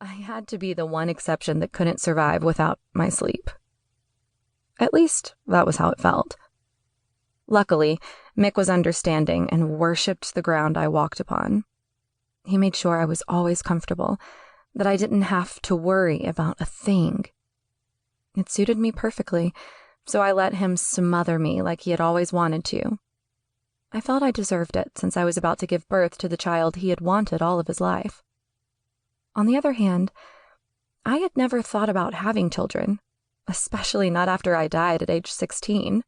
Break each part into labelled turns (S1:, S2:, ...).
S1: I had to be the one exception that couldn't survive without my sleep. At least, that was how it felt. Luckily, Mick was understanding and worshipped the ground I walked upon. He made sure I was always comfortable, that I didn't have to worry about a thing. It suited me perfectly, so I let him smother me like he had always wanted to. I felt I deserved it since I was about to give birth to the child he had wanted all of his life. On the other hand, I had never thought about having children, especially not after I died at age 16.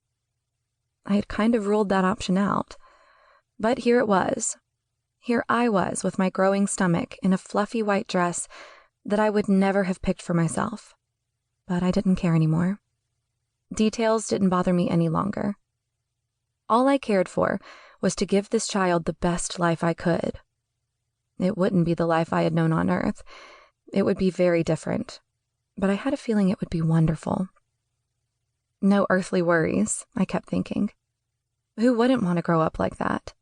S1: I had kind of ruled that option out. But here it was. Here I was with my growing stomach in a fluffy white dress that I would never have picked for myself. But I didn't care anymore. Details didn't bother me any longer. All I cared for was to give this child the best life I could. It wouldn't be the life I had known on Earth. It would be very different. But I had a feeling it would be wonderful. No earthly worries, I kept thinking. Who wouldn't want to grow up like that?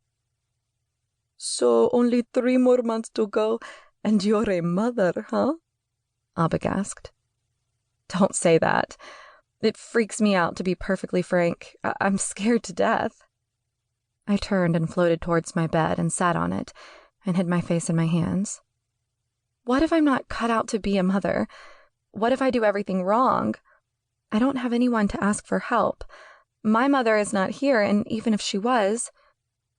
S2: So only 3 more months to go, and you're a mother, huh?
S1: Abik asked. Don't say that. It freaks me out, to be perfectly frank. I'm scared to death. I turned and floated towards my bed and sat on it and hid my face in my hands. What if I'm not cut out to be a mother? What if I do everything wrong? I don't have anyone to ask for help. My mother is not here, and even if she was,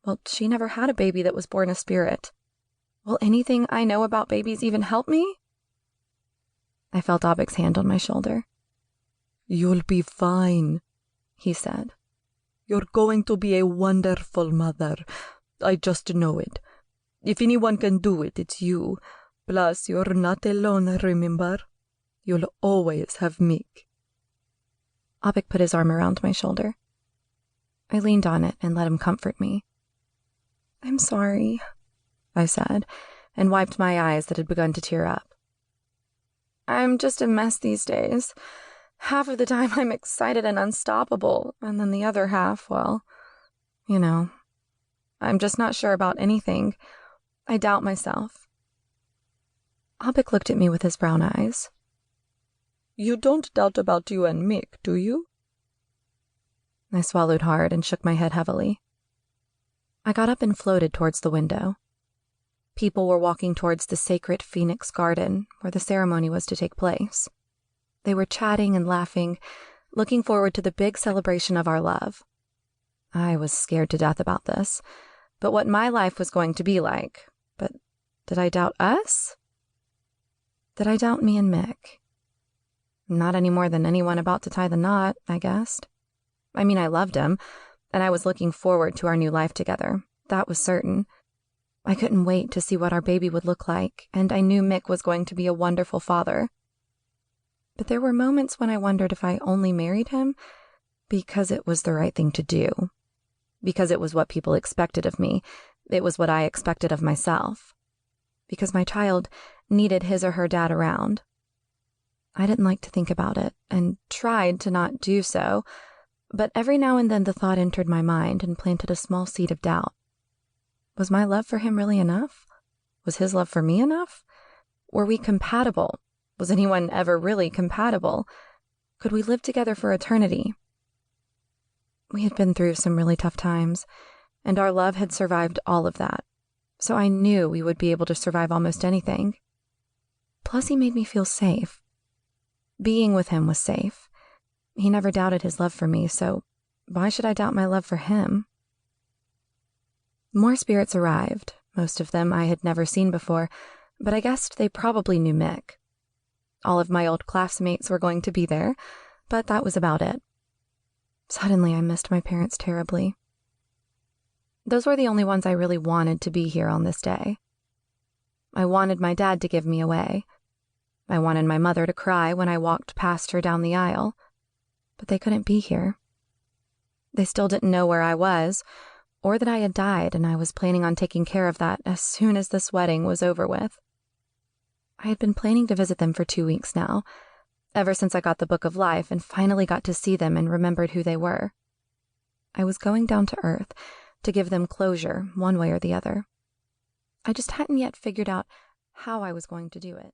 S1: well, she never had a baby that was born a spirit. Will anything I know about babies even help me? I felt Abik's hand on my shoulder.
S2: You'll be fine, he said. You're going to be a wonderful mother. I just know it. If anyone can do it, it's you. Plus, you're not alone, remember? You'll always have Mick.
S1: Abik put his arm around my shoulder. I leaned on it and let him comfort me. I'm sorry, I said, and wiped my eyes that had begun to tear up. I'm just a mess these days. Half of the time I'm excited and unstoppable, and then the other half, well, I'm just not sure about anything. I doubt myself. Abik looked at me with his brown eyes.
S2: You don't doubt about you and Mick, do you?
S1: I swallowed hard and shook my head heavily. I got up and floated towards the window. People were walking towards the sacred Phoenix Garden, where the ceremony was to take place. They were chatting and laughing, looking forward to the big celebration of our love. I was scared to death about this, but what my life was going to be like. But did I doubt us? Did I doubt me and Mick? Not any more than anyone about to tie the knot, I guessed. I mean, I loved him, and I was looking forward to our new life together. That was certain. I couldn't wait to see what our baby would look like, and I knew Mick was going to be a wonderful father. But there were moments when I wondered if I only married him because it was the right thing to do. Because it was what people expected of me. It was what I expected of myself. Because my child needed his or her dad around. I didn't like to think about it, and tried to not do so, but every now and then the thought entered my mind and planted a small seed of doubt. Was my love for him really enough? Was his love for me enough? Were we compatible? Was anyone ever really compatible? Could we live together for eternity? We had been through some really tough times, and our love had survived all of that, so I knew we would be able to survive almost anything. Plus, he made me feel safe. Being with him was safe. He never doubted his love for me, so why should I doubt my love for him? More spirits arrived. Most of them I had never seen before, but I guessed they probably knew Mick. All of my old classmates were going to be there, but that was about it. Suddenly, I missed my parents terribly. Those were the only ones I really wanted to be here on this day. I wanted my dad to give me away. I wanted my mother to cry when I walked past her down the aisle, but they couldn't be here. They still didn't know where I was, or that I had died, and I was planning on taking care of that as soon as this wedding was over with. I had been planning to visit them for 2 weeks now, ever since I got the Book of Life and finally got to see them and remembered who they were. I was going down to Earth to give them closure, one way or the other. I just hadn't yet figured out how I was going to do it.